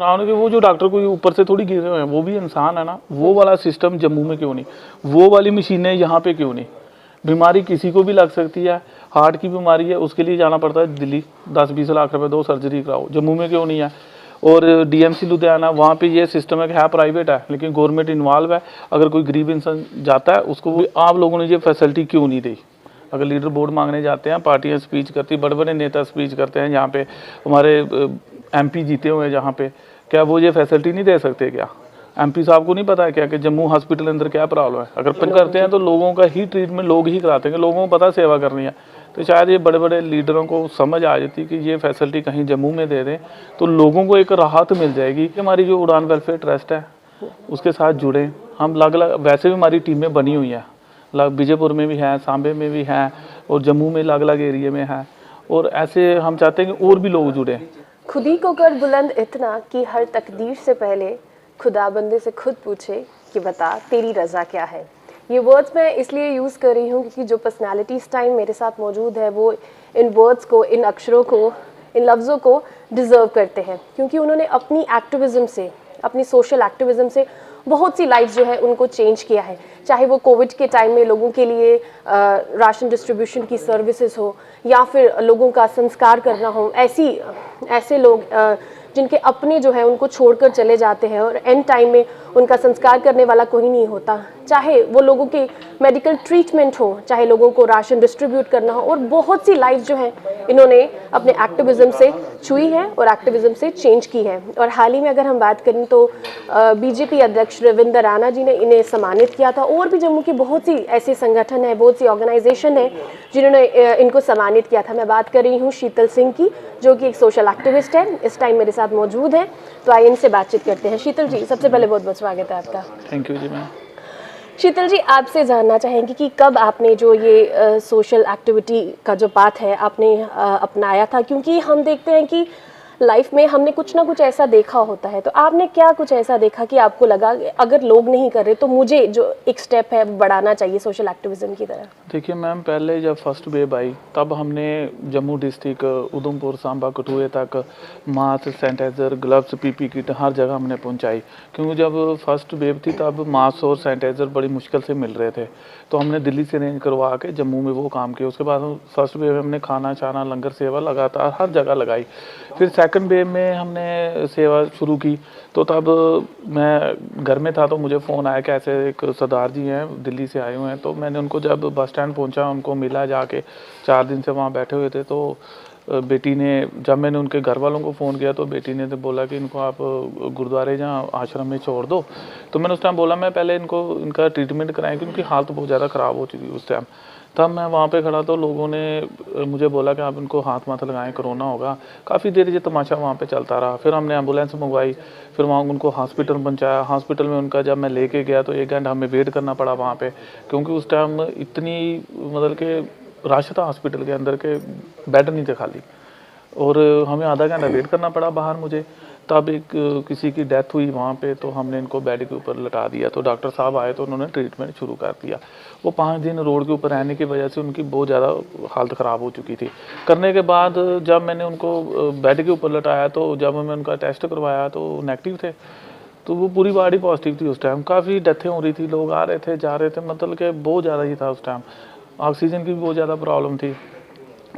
हाँ कि वो जो डॉक्टर कोई ऊपर से थोड़ी गिरे हुए हैं, वो भी इंसान है ना। वो वाला सिस्टम जम्मू में क्यों नहीं, वो वाली मशीनें यहाँ पे क्यों नहीं। बीमारी किसी को भी लग सकती है, हार्ट की बीमारी है उसके लिए जाना पड़ता है दिल्ली, 10-20 लाख रुपए दो सर्जरी कराओ, जम्मू में क्यों नहीं है। और डीएमसी लुधियाना वहाँ पे ये सिस्टम है कि प्राइवेट है लेकिन गवर्नमेंट इन्वॉल्व है। अगर कोई गरीब इंसान जाता है उसको भी आप लोगों ने ये फैसिलिटी क्यों नहीं दी। अगर लीडर बोर्ड मांगने जाते हैं, पार्टियां स्पीच करती, बड़े बड़े नेता स्पीच करते हैं, यहाँ पे हमारे एमपी जीते हुए हैं जहाँ पे, क्या वो ये फैसिलिटी नहीं दे सकते क्या। एमपी साहब को नहीं पता है क्या कि जम्मू हॉस्पिटल अंदर क्या प्रॉब्लम है। अगर पिन करते हैं तो लोगों का ही ट्रीटमेंट लोग ही कराते हैं, लोगों को पता सेवा करनी है। तो शायद ये बड़े बड़े लीडरों को समझ आ जाती कि ये फैसिलिटी कहीं जम्मू में दे दें तो लोगों को एक राहत मिल जाएगी। हमारी जो उड़ान वेलफेयर ट्रस्ट है उसके साथ जुड़े हम, अलग अलग वैसे भी हमारी टीमें बनी हुई हैं, विजयपुर में भी है, सांबे में भी है और जम्मू में अलग अलग एरिया में है। और ऐसे हम चाहते हैं कि और भी लोग जुड़े। खुद ही को कर बुलंद इतना कि हर तकदीर से पहले खुदा बंदे से खुद पूछे कि बता तेरी रज़ा क्या है। ये वर्ड्स मैं इसलिए यूज़ कर रही हूँ क्योंकि जो पर्सनालिटी टाइम मेरे साथ मौजूद है वो इन वर्ड्स को, इन अक्षरों को, इन लफ्ज़ों को डिज़र्व करते हैं, क्योंकि उन्होंने अपनी एक्टिविज़म से, अपनी सोशल एक्टिविज़म से बहुत सी लाइफ जो है उनको चेंज किया है। चाहे वो कोविड के टाइम में लोगों के लिए राशन डिस्ट्रीब्यूशन की सर्विसेज हो या फिर लोगों का संस्कार करना हो, ऐसे लोग जिनके अपने जो है उनको छोड़कर चले जाते हैं और एंड टाइम में उनका संस्कार करने वाला कोई नहीं होता। चाहे वो लोगों के मेडिकल ट्रीटमेंट हो, चाहे लोगों को राशन डिस्ट्रीब्यूट करना हो, और बहुत सी लाइफ जो है इन्होंने अपने एक्टिविज़म से छुई है और एक्टिविज़म से चेंज की है। और हाल ही में अगर हम बात करें तो बीजेपी अध्यक्ष रविंदर राणा जी ने इन्हें सम्मानित किया था, और भी जम्मू की बहुत सी ऐसे संगठन है, बहुत सी ऑर्गेनाइजेशन है जिन्होंने इनको सम्मानित किया था। मैं बात कर रही हूँ शीतल सिंह की, जो कि एक सोशल एक्टिविस्ट है, इस टाइम मेरे साथ मौजूद है। तो आइए इनसे बातचीत करते हैं। शीतल जी, सबसे पहले बहुत बहुत स्वागत है आपका। थैंक यू जी। मैम शीतल जी, आपसे जानना चाहेंगे कि कब आपने जो ये सोशल एक्टिविटी का जो पाथ है आपने अपनाया था, क्योंकि हम देखते हैं कि लाइफ में हमने कुछ ना कुछ ऐसा देखा होता है, तो आपने क्या कुछ ऐसा देखा कि आपको लगा अगर लोग नहीं कर रहे तो मुझे जो एक स्टेप है बढ़ाना चाहिए सोशल एक्टिविज्म की तरह। देखिए मैम, पहले जब फर्स्ट वेव आई तब हमने जम्मू डिस्ट्रिक्ट, उधमपुर, सांबा, कठुए तक mask, sanitiser, gloves, PP kit हर जगह हमने पहुंचाई, क्योंकि जब फर्स्ट वेव थी तब मास्क और सैनिटाइज़र बड़ी मुश्किल से मिल रहे थे। तो हमने दिल्ली से अरेंज करवा के जम्मू में वो काम किया। उसके बाद फर्स्ट वेव में हमने खाना छाना, लंगर सेवा लगातार हर जगह लगाई। फिर सेकंड वेव में हमने सेवा शुरू की, तो तब मैं घर में था तो मुझे फ़ोन आया कि ऐसे एक सरदार जी हैं दिल्ली से आए हुए हैं। तो मैंने उनको जब बस स्टैंड पहुंचा, उनको मिला जाके, 4 दिन से वहाँ बैठे हुए थे। तो बेटी ने, जब मैंने उनके घर वालों को फ़ोन किया तो बेटी ने तो बोला कि इनको आप गुरुद्वारे जहाँ आश्रम में छोड़ दो। तो मैंने उस टाइम बोला मैं पहले इनको इनका ट्रीटमेंट कराएं, क्योंकि हालत बहुत ज़्यादा ख़राब हो चुकी उस टाइम। तब मैं वहाँ पे खड़ा तो लोगों ने मुझे बोला कि आप इनको हाथ मत लगाएं, कोरोना होगा। काफ़ी देर ये तमाशा वहाँ पे चलता रहा। फिर हमने एम्बुलेंस मंगवाई, फिर वहाँ उनको हॉस्पिटल पहुँचाया। हॉस्पिटल में उनका जब मैं लेके गया तो 1 घंटा हमें वेट करना पड़ा वहाँ पे, क्योंकि उस टाइम इतनी मतलब कि रश था हॉस्पिटल के अंदर के, बेड नहीं थे खाली, और हमें आधा घंटा वेट करना पड़ा बाहर मुझे। तब एक किसी की डेथ हुई वहाँ पे, तो हमने इनको बेड के ऊपर लटा दिया। तो डॉक्टर साहब आए तो उन्होंने ट्रीटमेंट शुरू कर दिया। वो 5 दिन रोड के ऊपर रहने की वजह से उनकी बहुत ज़्यादा हालत ख़राब हो चुकी थी। करने के बाद जब मैंने उनको बेड के ऊपर लटाया तो जब मैं उनका टेस्ट करवाया तो नेगेटिव थे। तो वो पूरी बॉडी पॉजिटिव थी। उस टाइम काफ़ी डेथें हो रही थी, लोग आ रहे थे जा रहे थे, मतलब कि बहुत ज़्यादा ही था उस टाइम। ऑक्सीजन की भी बहुत ज़्यादा प्रॉब्लम थी।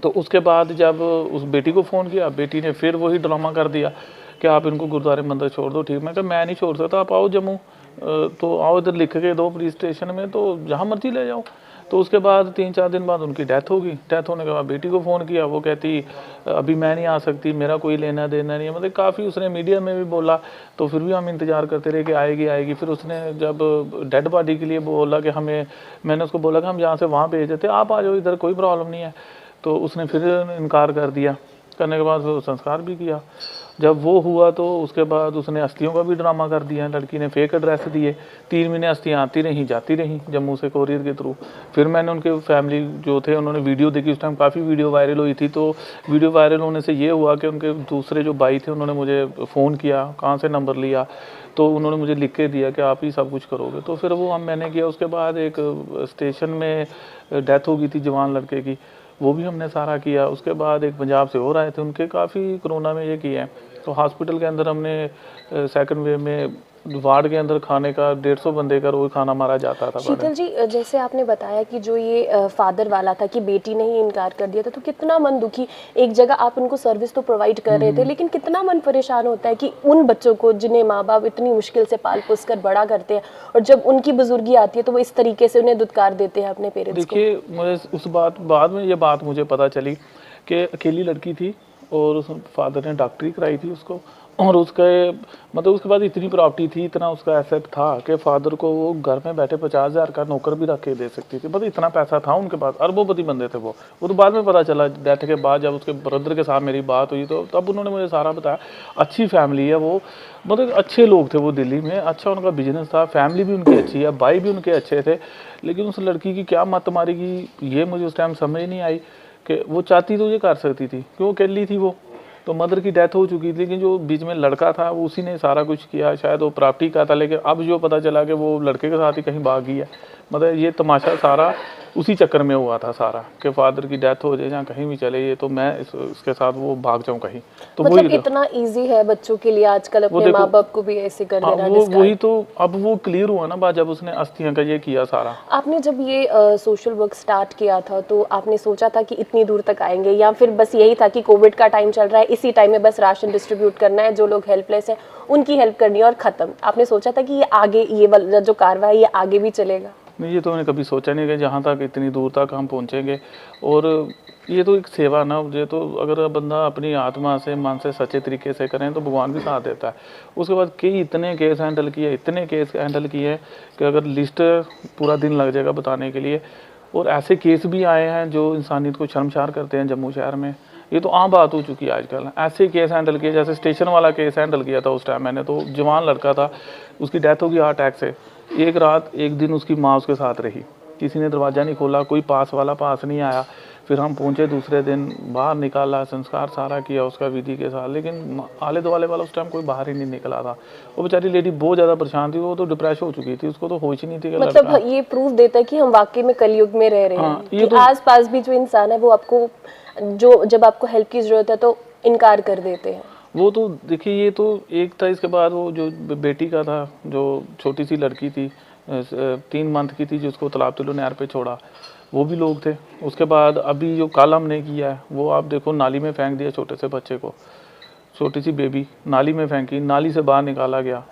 तो उसके बाद जब उस बेटी को फ़ोन किया, बेटी ने फिर वही ड्रामा कर दिया कि आप इनको गुरुद्वारे मंदिर छोड़ दो। ठीक, मैं कहा मैं नहीं छोड़ सकता, आप आओ जम्मू, तो आओ इधर लिख के दो पुलिस स्टेशन में, तो जहाँ मर्जी ले जाओ। तो उसके बाद 3-4 दिन बाद उनकी डेथ होगी। डेथ होने के बाद बेटी को फ़ोन किया, वो कहती अभी मैं नहीं आ सकती, मेरा कोई लेना देना नहीं है। मतलब काफ़ी उसने मीडिया में भी बोला, तो फिर भी हम इंतज़ार करते रहे कि आएगी आएगी। फिर उसने जब डेड बॉडी के लिए बोला कि हमें, मैंने उसको बोला कि हम जहाँ से वहाँ भेज देते, आप आ जाओ इधर, कोई प्रॉब्लम नहीं है। तो उसने फिर इनकार कर दिया। करने के बाद फिर संस्कार भी किया। जब वो हुआ तो उसके बाद उसने अस्थियों का भी ड्रामा कर दिया। लड़की ने फेक एड्रेस दिए, 3 महीने अस्थियाँ आती रहीं जाती रहीं जम्मू से कोरियर के थ्रू। फिर मैंने उनके फैमिली जो थे उन्होंने वीडियो देखी, उस टाइम काफ़ी वीडियो वायरल हुई थी। तो वीडियो वायरल होने से ये हुआ कि उनके दूसरे जो भाई थे उन्होंने मुझे फ़ोन किया, कहाँ से नंबर लिया, तो उन्होंने मुझे लिख के दिया कि आप ही सब कुछ करोगे। तो फिर वो मैंने किया। उसके बाद एक स्टेशन में डेथ हो गई थी जवान लड़के की, वो भी हमने सारा किया। उसके बाद एक पंजाब से और आए थे, उनके काफ़ी कोरोना में ये किया है। तो हॉस्पिटल के अंदर हमने सेकंड वेव में वार्ड के अंदर खाने का 150 बंदे का रोज खाना मारा जाता था। शीतल जी, जैसे आपने बताया कि जो ये फादर वाला था कि बेटी ने ही इनकार कर दिया था, तो कितना मन दुखी। एक जगह आप उनको सर्विस तो प्रोवाइड कर रहे थे, लेकिन कितना मन परेशान होता है कि उन बच्चों को जिन्हें माँ बाप इतनी मुश्किल से पाल पोस कर बड़ा करते हैं, और जब उनकी बुजुर्गी आती है तो वो इस तरीके से उन्हें दुत्कार देते हैं अपने पेरेंट्स को। देखिए, मुझे उस बाद में ये बात मुझे पता चली कि अकेली लड़की थी और उस फादर ने डॉक्टरी कराई थी उसको, और उसके मतलब उसके बाद इतनी प्रॉपर्टी थी, इतना उसका एसेट था कि फादर को वो घर में बैठे 50,000 का नौकर भी रख के दे सकती थी। मतलब इतना पैसा था उनके पास, अरबोपति बंदे थे वो तो बाद में पता चला डेथ के बाद, जब उसके ब्रदर के साथ मेरी बात हुई तो तब उन्होंने मुझे सारा बताया। अच्छी फैमिली है वो, मतलब अच्छे लोग थे वो, दिल्ली में अच्छा उनका बिजनेस था, फैमिली भी उनकी अच्छी है, भाई भी उनके अच्छे थे। लेकिन उस लड़की की क्या मत मारी की ये मुझे उस टाइम समझ नहीं आई कि वो चाहती तो ये कर सकती थी, क्यों अकेली थी वो, तो मदर की डेथ हो चुकी थी। लेकिन जो बीच में लड़का था वो उसी ने सारा कुछ किया, शायद वो प्रॉपर्टी का था। लेकिन अब जो पता चला कि वो लड़के के साथ ही कहीं भाग गई है। मतलब ये तमाशा सारा उसी चक्कर में हुआ था सारा, कि फादर की डेथ हो जाए या कहीं भी चले ये, तो मैं इसके साथ वो भाग जाऊं कहीं। तो मतलब इतना इजी है बच्चों के लिए आजकल अपने माँ बाप को भी ऐसे कर देना। वही तो अब वो क्लियर हुआ ना बात, जब उसने अस्थियां का ये किया सारा। आपने जब ये सोशल वर्क स्टार्ट किया था तो आपने सोचा था कि इतनी दूर तक आएंगे, या फिर बस यही था कि कोविड का टाइम चल रहा है, इसी टाइम में बस राशन डिस्ट्रीब्यूट करना है, जो लोग हेल्पलेस हैं उनकी हेल्प करनी है और खत्म? आपने सोचा था कि ये आगे ये वाला जो कार्रवाई ये आगे भी चलेगा? नहीं, ये तो मैंने कभी सोचा नहीं कि जहाँ तक इतनी दूर तक हम पहुँचेंगे। और ये तो एक सेवा ना, ये तो अगर बंदा अपनी आत्मा से मन से सच्चे तरीके से करें तो भगवान भी साथ देता है। उसके बाद कई इतने केस हैंडल किए, इतने केस हैंडल किए कि अगर लिस्ट पूरा दिन लग जाएगा बताने के लिए। और ऐसे केस भी आए हैं जो इंसानियत को शर्मसार करते हैं जम्मू शहर में। ये तो आम बात हो चुकी है आजकल। ऐसे केस हैंडल किए, जैसे स्टेशन वाला केस हैंडल किया था उस टाइम मैंने, तो जवान लड़का था, उसकी डेथ होगी हार्ट अटैक से। एक रात एक दिन उसकी माँ उसके साथ रही, किसी ने दरवाज़ा नहीं खोला, कोई पास वाला पास नहीं आया। फिर हम पहुंचे दूसरे दिन, बाहर निकाला, संस्कार सारा किया उसका विधि के साथ। लेकिन आले दुआले वाला उस टाइम कोई बाहर ही नहीं निकला था। वो बेचारी लेडी बहुत ज़्यादा परेशान थी, वो तो डिप्रेस हो चुकी थी, उसको तो होश ही नहीं थी कि मतलब ये प्रूफ देता है कि हम वाकई में कलयुग में रह रहे हैं। कि तो आस पास भी जो इंसान है वो आपको जो जब आपको हेल्प की जरूरत है तो इनकार कर देते हैं। वो तो देखिए, ये तो एक था। इसके बाद वो जो बेटी का था, जो छोटी सी लड़की थी 3 मंथ की थी, जिसको तालाब तिल्लू नहर पे छोड़ा, वो भी लोग थे। उसके बाद अभी जो कल हमने किया है वो आप देखो, नाली में फेंक दिया छोटे से बच्चे को, छोटी सी बेबी नाली में फेंकी, नाली से बाहर निकाला गया।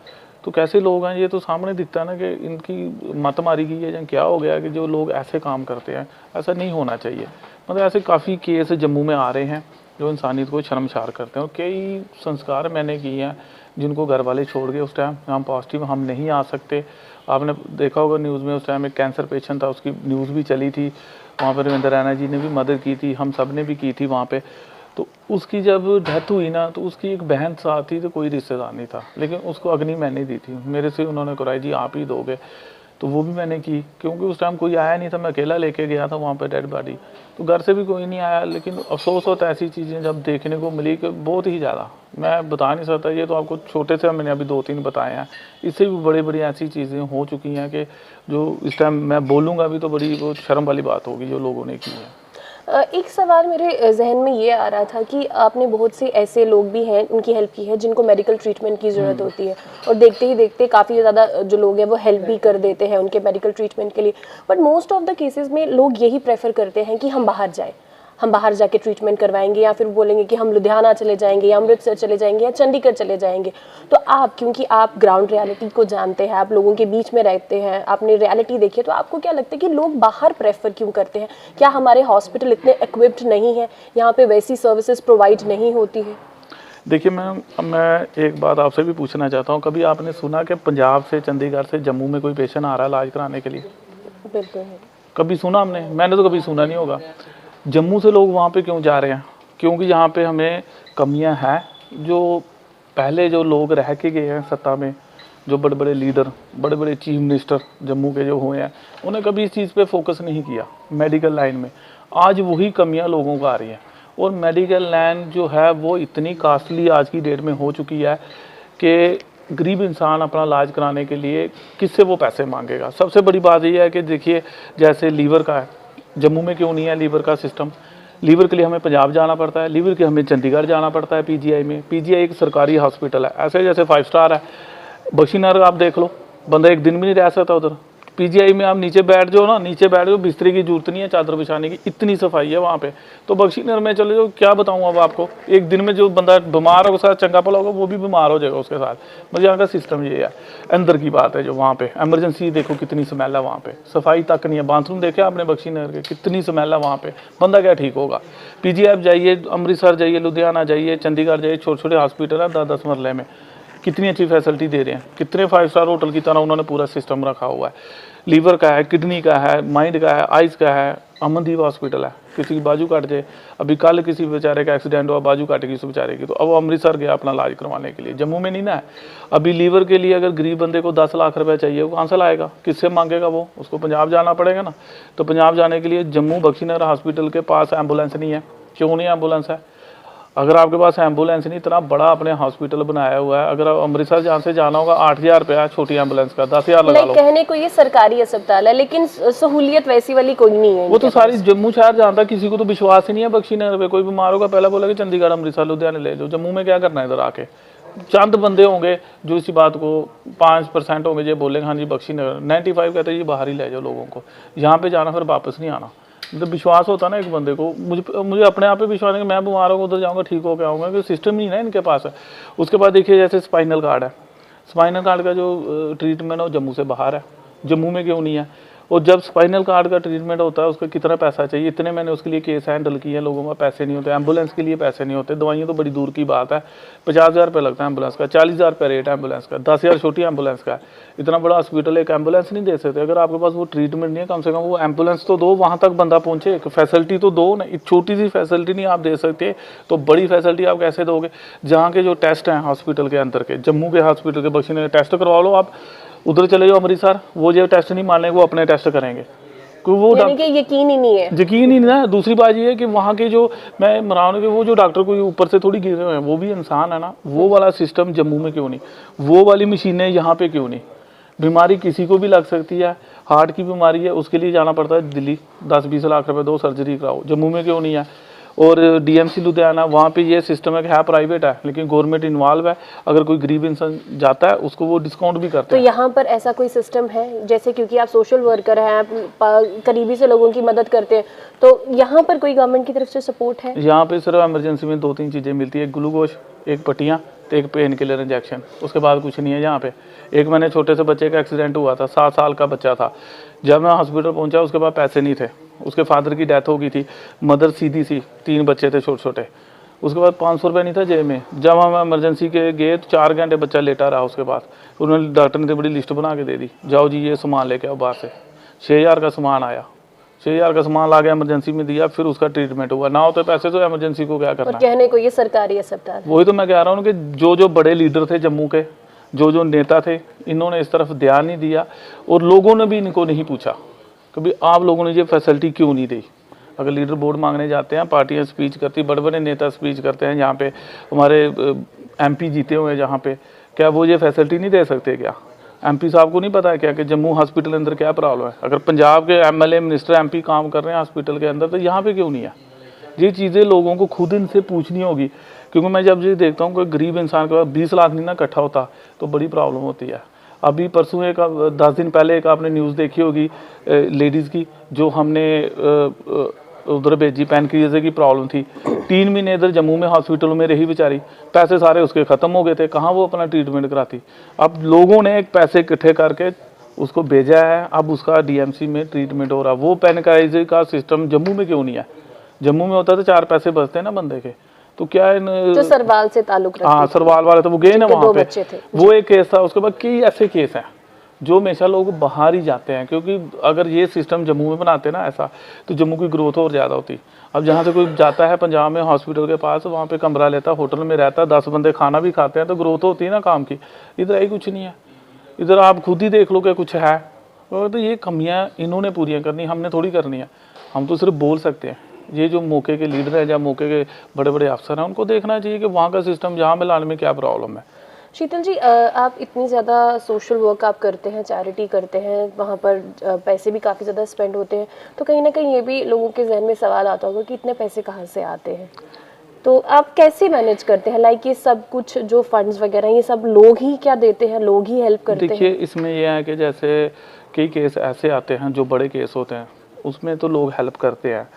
तो कैसे लोग हैं, ये तो सामने दिखता है ना कि इनकी मत मारी गई है या क्या हो गया कि जो लोग ऐसे काम करते हैं। ऐसा नहीं होना चाहिए। मतलब ऐसे काफ़ी केस जम्मू में आ रहे हैं जो इंसानियत को शर्मसार करते हैं। और कई संस्कार मैंने किए हैं जिनको घर वाले छोड़ गए उस टाइम, हम पॉजिटिव हम नहीं आ सकते। आपने देखा होगा न्यूज़ में, उस टाइम एक कैंसर पेशेंट था, उसकी न्यूज़ भी चली थी। वहाँ पर रविंद्र रैना जी ने भी मदद की थी, हम सब ने भी की थी वहाँ पे। तो उसकी जब डेथ हुई ना, तो उसकी एक बहन साथ थी, तो कोई रिश्तेदार नहीं था, लेकिन उसको अग्नि मैंने दी थी, मेरे से उन्होंने कराई, जी आप ही दोगे। तो वो भी मैंने की, क्योंकि उस टाइम कोई आया नहीं था, मैं अकेला लेके गया था वहाँ पे डेड बॉडी, तो घर से भी कोई नहीं आया। लेकिन अफसोस होता है ऐसी चीज़ें जब देखने को मिली कि बहुत ही ज़्यादा, मैं बता नहीं सकता। ये तो आपको छोटे से मैंने अभी 2-3 बताए हैं, इससे भी बड़ी बड़ी ऐसी चीज़ें हो चुकी हैं कि जो इस टाइम मैं बोलूँगा भी तो बड़ी वो शर्म वाली बात होगी जो लोगों ने की है। एक सवाल मेरे जहन में ये आ रहा था कि आपने बहुत से ऐसे लोग भी हैं उनकी हेल्प की है जिनको मेडिकल ट्रीटमेंट की ज़रूरत होती है, और देखते ही देखते काफ़ी ज़्यादा जो लोग हैं वो हेल्प भी कर देते हैं उनके मेडिकल ट्रीटमेंट के लिए। But most of the cases में लोग यही प्रेफर करते हैं कि हम बाहर जाएं, हम बाहर जाके ट्रीटमेंट करवाएंगे, या फिर बोलेंगे कि हम लुधियाना चले जाएंगे या अमृतसर चले जाएंगे या चंडीगढ़ चले जाएंगे। तो आप, क्योंकि आप ग्राउंड रियलिटी को जानते हैं, आप लोगों के बीच में रहते हैं, आपने रियलिटी देखी है, तो आपको क्या लगता है कि लोग बाहर प्रेफर क्यों करते हैं? क्या हमारे हॉस्पिटल इतने इक्विप्ड नहीं है, यहाँ पे वैसी सर्विसेज प्रोवाइड नहीं होती है? देखिए मैम, मैं एक बात आपसे भी पूछना चाहता हूँ, कभी आपने सुना कि पंजाब से, चंडीगढ़ से जम्मू में कोई पेशेंट आ रहा है इलाज कराने के लिए? बिल्कुल। कभी सुना हमने? मैंने तो कभी सुना नहीं होगा। जम्मू से लोग वहाँ पे क्यों जा रहे हैं? क्योंकि यहाँ पे हमें कमियाँ हैं। जो पहले जो लोग रह के गए हैं सत्ता में, जो बड़े बड़े लीडर, बड़े बड़े चीफ मिनिस्टर जम्मू के जो हुए हैं, उन्हें कभी इस चीज़ पे फोकस नहीं किया मेडिकल लाइन में। आज वही कमियाँ लोगों को आ रही हैं। और मेडिकल लाइन जो है वो इतनी कास्टली आज की डेट में हो चुकी है कि गरीब इंसान अपना इलाज कराने के लिए किससे वो पैसे मांगेगा। सबसे बड़ी बात यह है कि देखिए, जैसे लीवर का है, जम्मू में क्यों नहीं है लीवर का सिस्टम? लीवर के लिए हमें पंजाब जाना पड़ता है, लीवर के हमें चंडीगढ़ जाना पड़ता है पीजीआई में। पीजीआई एक सरकारी हॉस्पिटल है, ऐसे जैसे 5 स्टार है। बख्शीनगर आप देख लो, बंदा एक दिन भी नहीं रह सकता उधर। पीजीआई में आप नीचे बैठ जाओ ना, नीचे बैठ जाओ, बिस्तरे की जरूरत नहीं है, चादर बिछाने की, इतनी सफाई है वहाँ पे। तो बख्शीनगर में चले जाओ, क्या बताऊँ अब आपको, एक दिन में जो बंदा बीमार होगा साथ चंगा भला होगा वो भी बीमार हो जाएगा उसके साथ। मतलब यहाँ का सिस्टम ये है, अंदर की बात है जो वहाँ पे एमरजेंसी देखो कितनी स्मेल है वहाँ पे, सफाई तक नहीं है। बाथरूम देखे आपने बख्शीनगर के, कितनी स्मेल है वहाँ पे, बंदा क्या ठीक होगा। पीजीआई आप जाइए, अमृतसर जाइए, लुधियाना जाइए, चंडीगढ़ जाइए, छोटे छोटे हॉस्पिटल है 10-10 मरले में, कितनी अच्छी फैसिलिटी दे रहे हैं, कितने 5 स्टार होटल की तरह उन्होंने पूरा सिस्टम रखा हुआ है। लीवर का है, किडनी का है, माइंड का है, आइज़ का है। अमनदीप हॉस्पिटल है, किसी की बाजू काट जाए, अभी कल किसी बेचारे का एक्सीडेंट हुआ, बाजू काट गई उस बेचारे की, तो अब वो अमृतसर गया अपना इलाज करवाने के लिए, जम्मू में नहीं ना है। अभी लीवर के लिए अगर गरीब बंदे को 10 लाख रुपए चाहिए, वो कहाँ से लाएगा, किससे मांगेगा वो, उसको पंजाब जाना पड़ेगा ना। तो पंजाब जाने के लिए जम्मू बख्शीनगर हॉस्पिटल के पास एम्बुलेंस नहीं है। क्यों नहीं एम्बुलेंस है? अगर आपके पास एम्बुलेंस नहीं, इतना बड़ा आपने हॉस्पिटल बनाया हुआ है, अगर अमृतसर जहाँ से जाना होगा 8,000 रुपया छोटी एम्बुलेंस का, 10,000 लगा लो। कहने को ये सरकारी अस्पताल है, लेकिन सहूलियत वैसी वाली कोई नहीं है। वो तो सारी जम्मू शहर जानता, किसी को तो विश्वास ही नहीं है बख्शीनगर पे। कोई बीमार होगा पहले बोला कि चंडीगढ़, अमृतसर, लुधियाना ले लो, जम्मू में क्या करना है इधर आके। चंद बंदे होंगे जो इसी बात को 5% होंगे जो बोलेंगे हाँ जी बख्शीनगर, 95 कहते हैं जी बाहर ही ले जाओ लोगों को, यहाँ पे जाना फिर वापस नहीं आना। मतलब विश्वास होता ना एक बंदे को, मुझे अपने आप पे विश्वास है कि मैं बीमार होगा उधर जाऊँगा ठीक हो के आऊँगा, क्योंकि सिस्टम नहीं ना इनके पास है। उसके बाद देखिए जैसे स्पाइनल कार्ड है, स्पाइनल कार्ड का जो ट्रीटमेंट है वो जम्मू से बाहर है, जम्मू में क्यों नहीं है। और जब स्पाइनल कार्ड का ट्रीटमेंट होता है उसका कितना पैसा चाहिए, इतने मैंने उसके लिए केस हैंडल किए हैं, लोगों का पैसे नहीं होते, एम्बुलेंस के लिए पैसे नहीं होते, दवाइयाँ तो बड़ी दूर की बात है। 50,000 रुपये लगता है एम्बुलेंस का, 40,000 रुपये रेट है एम्बुलेंस का, 10,000 छोटी एम्बुलेंस का है। इतना बड़ा हॉस्पिटल एक एम्बुलेंस नहीं दे सकते। अगर आपके पास वो ट्रीटमेंट नहीं है, कम से कम वो एम्बुलेंस तो दो, वहाँ तक बंदा पहुँचे, एक फैसिलिटी तो दो ना। एक छोटी सी फैसिलिटी नहीं आप दे सकते तो बड़ी फैसिलिटी आप कैसे दोगे। जहाँ के जो टेस्ट हैं हॉस्पिटल के अंदर के, जम्मू के हॉस्पिटल के बख्शीनगर टेस्ट करवा लो आप, उधर चले जाओ अमृतसर, वो जो टेस्ट नहीं मान लेंगे वो अपने टेस्ट करेंगे, वो यकीन ही नहीं है। यकीन ही नहीं ना। दूसरी बात ये है कि वहाँ के जो मैं मरान के वो जो डॉक्टर कोई ऊपर से थोड़ी गिरे हुए हैं, वो भी इंसान है ना। वो वाला सिस्टम जम्मू में क्यों नहीं, वो वाली मशीनें यहाँ पे क्यों नहीं। बीमारी किसी को भी लग सकती है, हार्ट की बीमारी है उसके लिए जाना पड़ता है दिल्ली, 10-20 लाख रुपए दो सर्जरी कराओ, जम्मू में क्यों नहीं है। और डीएमसी लुधियाना वहाँ पे ये सिस्टम है कि है प्राइवेट है लेकिन गवर्नमेंट इन्वॉल्व है, अगर कोई गरीब इंसान जाता है उसको वो डिस्काउंट भी करते हैं। तो यहाँ पर ऐसा कोई सिस्टम है, जैसे क्योंकि आप सोशल वर्कर हैं, आप करीबी से लोगों की मदद करते हैं, तो यहाँ पर कोई गवर्नमेंट की तरफ से सपोर्ट है? यहाँ पे सिर्फ इमरजेंसी में 2-3 चीज़ें मिलती है, एक ग्लूकोज, एक पट्टियाँ, तो एक पेन किलर इंजेक्शन, उसके बाद कुछ नहीं है यहाँ पे। एक मैंने छोटे से बच्चे का एक्सीडेंट हुआ था, 7 साल का बच्चा था, जब मैं हॉस्पिटल पहुंचा उसके बाद पैसे नहीं थे, उसके फादर की डेथ हो गई थी, मदर सीधी सी, 3 बच्चे थे छोटे छोटे, उसके बाद 500 रुपये नहीं था जेब में। जब हम इमरजेंसी के गए तो 4 घंटे बच्चा लेटा रहा, उसके बाद उन्होंने डॉक्टर ने बड़ी लिस्ट बना के दे दी, जाओ जी ये सामान लेके आओ बाहर से। 6,000 का सामान आया, 6,000 का सामान ला के इमरजेंसी में दिया, फिर उसका ट्रीटमेंट हुआ। ना होते पैसे तो इमरजेंसी को क्या करना है। कहने को ये सरकारी अस्पताल, वही तो मैं कह रहा हूँ कि जो बड़े लीडर थे जम्मू के, जो नेता थे, इन्होंने इस तरफ ध्यान नहीं दिया और लोगों ने भी इनको नहीं पूछा कभी आप लोगों ने ये फैसिलिटी क्यों नहीं दी। अगर लीडर बोर्ड मांगने जाते हैं, पार्टियां स्पीच करती, बड़े बड़े नेता स्पीच करते हैं, यहाँ पे हमारे एमपी जीते हुए हैं जहाँ पे, क्या वो ये फैसिलिटी नहीं दे सकते क्या? एमपी साहब को नहीं पता है क्या कि जम्मू हॉस्पिटल के अंदर क्या प्रॉब्लम है? अगर पंजाब के एमएलए, मिनिस्टर, एमपी काम कर रहे हैं हॉस्पिटल के अंदर, तो यहाँ पे क्यों नहीं है? ये चीज़ें लोगों को खुद इनसे पूछनी होगी, क्योंकि मैं जब ये देखता हूँ कोई गरीब इंसान के पास 20 लाख नहीं ना इकट्ठा होता तो बड़ी प्रॉब्लम होती है। अभी परसों 10 दिन पहले एक आपने न्यूज़ देखी होगी लेडीज़ की, जो हमने उधर भेजी, पैनक्रियाज की प्रॉब्लम थी, 3 महीने इधर जम्मू में हॉस्पिटलों में रही बेचारी, पैसे सारे उसके ख़त्म हो गए थे, कहाँ वो अपना ट्रीटमेंट कराती। अब लोगों ने एक पैसे इकट्ठे करके उसको भेजा है, अब उसका डीएमसी में ट्रीटमेंट हो रहा। वो पैनक्रियाज का सिस्टम जम्मू में क्यों नहीं है? जम्मू में होता तो 4 पैसे बचते हैं ना बंदे के। तो क्या जो सरवाल से ताल्लुक रखते, हाँ सरवाल वाले तो वो गए ना वहाँ पे, वो एक केस था। उसके बाद कई ऐसे केस हैं जो हमेशा लोग बाहर ही जाते हैं, क्योंकि अगर ये सिस्टम जम्मू में बनाते ना ऐसा, तो जम्मू की ग्रोथ और ज़्यादा होती। अब जहाँ से कोई जाता है पंजाब में हॉस्पिटल के पास, वहाँ पे कमरा लेता, होटल में रहता, 10 बंदे खाना भी खाते हैं, तो ग्रोथ होती है ना काम की। इधर ही कुछ नहीं है, इधर आप खुद ही देख लो कि कुछ है। तो ये कमियाँ इन्होंने पूरी करनी, हमने थोड़ी करनी है। हम तो सिर्फ बोल सकते हैं। ये जो मौके के लीडर हैं या मौके के बड़े बड़े अफसर हैं, उनको देखना चाहिए कि वहाँ का सिस्टम जहाँ में लाने में क्या प्रॉब्लम है। शीतल जी, आप इतनी ज़्यादा सोशल वर्क आप करते हैं, चैरिटी करते हैं, वहाँ पर पैसे भी काफ़ी ज़्यादा स्पेंड होते हैं, तो कहीं ना कहीं ये भी लोगों के जहन में सवाल आता होगा कि इतने पैसे कहाँ से आते हैं, तो आप कैसे मैनेज करते हैं? लाइक ये सब कुछ जो फंड्स वगैरह ये सब लोग ही क्या देते हैं, लोग ही हेल्प करते देखिए हैं? इसमें यह है कि जैसे कई केस ऐसे आते हैं जो बड़े केस होते हैं, उसमें तो लोग हेल्प करते हैं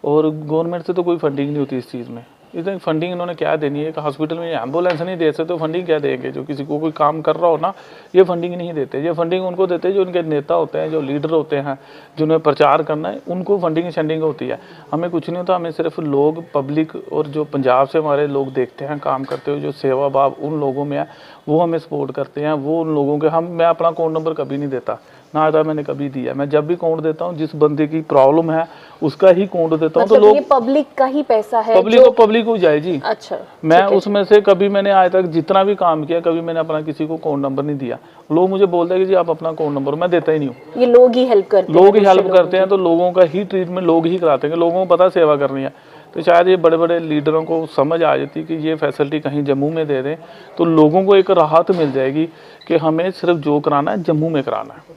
और गवर्नमेंट से तो कोई फंडिंग नहीं होती इस चीज़ में। इतनी फंडिंग इन्होंने क्या देनी है? एक हॉस्पिटल में एम्बुलेंस नहीं दे सकते तो फंडिंग क्या देंगे? जो किसी को कोई काम कर रहा हो ना, ये फंडिंग नहीं देते। ये फंडिंग उनको देते हैं जो उनके नेता होते हैं, जो लीडर होते हैं, जिन्हें प्रचार करना है, उनको फंडिंग शंडिंग होती है। हमें कुछ नहीं होता, हमें सिर्फ लोग, पब्लिक और जो पंजाब से हमारे लोग देखते हैं काम करते हुए, जो सेवा भाव उन लोगों में है, वो हमें सपोर्ट करते हैं। वो उन लोगों के मैं अपना अकाउंट नंबर कभी नहीं देता, ना आता मैंने कभी दिया। मैं जब भी अकाउंट देता हूँ, जिस बंदे की प्रॉब्लम है उसका ही अकाउंट देता हूँ। तो मतलब लोग ये पब्लिक का ही पैसा है पब्लिक हो जाए जी। अच्छा, मैं उसमें से कभी मैंने आज तक जितना भी काम किया, कभी मैंने अपना किसी को अकाउंट नंबर नहीं दिया। लोग मुझे बोलते हैं कि जी आप अपना अकाउंट नंबर, मैं देता ही नहीं हूँ। ये लोग ही हेल्प करते हैं, लोग ही हेल्प करते हैं, तो लोगों का ही ट्रीटमेंट लोग ही कराते हैं। लोगों को पता सेवा करनी है, तो शायद ये बड़े बड़े लीडरों को समझ आ जाती कि ये फैसिलिटी कहीं जम्मू में दे दें तो लोगों को एक राहत मिल जाएगी कि हमें सिर्फ जो कराना है जम्मू में कराना है।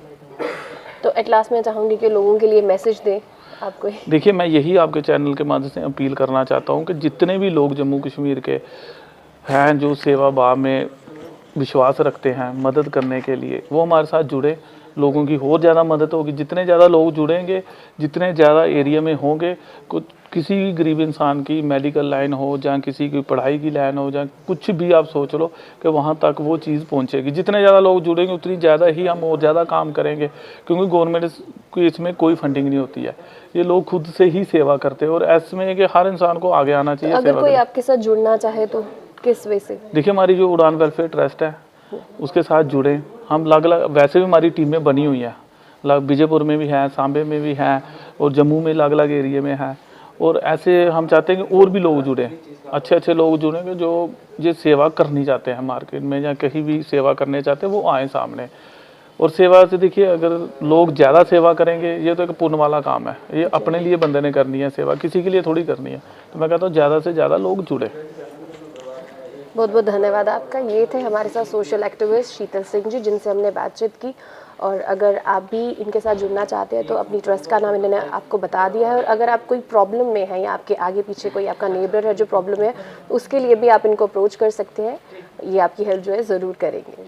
तो एट लास्ट मैं चाहूँगी कि लोगों के लिए मैसेज दें आपको। देखिए मैं यही आपके चैनल के माध्यम से अपील करना चाहता हूँ कि जितने भी लोग जम्मू कश्मीर के हैं जो सेवा भाव में विश्वास रखते हैं मदद करने के लिए, वो हमारे साथ जुड़े। लोगों की और ज़्यादा मदद होगी। जितने ज़्यादा लोग जुड़ेंगे, जितने ज़्यादा एरिया में होंगे, कुछ किसी भी गरीब इंसान की मेडिकल लाइन हो, जहाँ किसी की पढ़ाई की लाइन हो, जहाँ कुछ भी आप सोच लो कि वहाँ तक वो चीज़ पहुँचेगी। जितने ज़्यादा लोग जुड़ेंगे उतनी ज़्यादा ही हम और ज़्यादा काम करेंगे, क्योंकि गवर्नमेंट की इसमें कोई फंडिंग नहीं होती है। ये लोग खुद से ही सेवा करते हैं और ऐसे में कि हर इंसान को आगे आना चाहिए। अगर कोई आपके साथ जुड़ना चाहे तो किस वे से? देखिए हमारी जो उड़ान वेलफेयर ट्रस्ट है उसके साथ जुड़े। हम अलग अलग वैसे भी हमारी टीमें बनी हुई हैं, बीजेपुर में भी है, सांबे में भी है और जम्मू में अलग अलग एरिया में है। और ऐसे हम चाहते हैं कि और भी लोग जुड़ें, अच्छे अच्छे लोग जुड़ेंगे जो ये सेवा करनी चाहते हैं मार्केट में या कहीं भी सेवा करने चाहते हैं, वो आए सामने। और सेवा से देखिए अगर लोग ज़्यादा सेवा करेंगे, ये तो एक पुण्य वाला काम है। ये अपने लिए बंदे ने करनी है सेवा, किसी के लिए थोड़ी करनी है। तो मैं कहता हूँ ज़्यादा से ज़्यादा लोग जुड़े। बहुत बहुत धन्यवाद आपका। ये थे हमारे साथ सोशल एक्टिविस्ट शीतल सिंह जी, जिनसे हमने बातचीत की। और अगर आप भी इनके साथ जुड़ना चाहते हैं तो अपनी ट्रस्ट का नाम इन्होंने आपको बता दिया है। और अगर आप कोई प्रॉब्लम में हैं या आपके आगे पीछे कोई आपका नेबर है जो प्रॉब्लम है, उसके लिए भी आप इनको अप्रोच कर सकते हैं। ये आपकी हेल्प जो है ज़रूर करेंगे।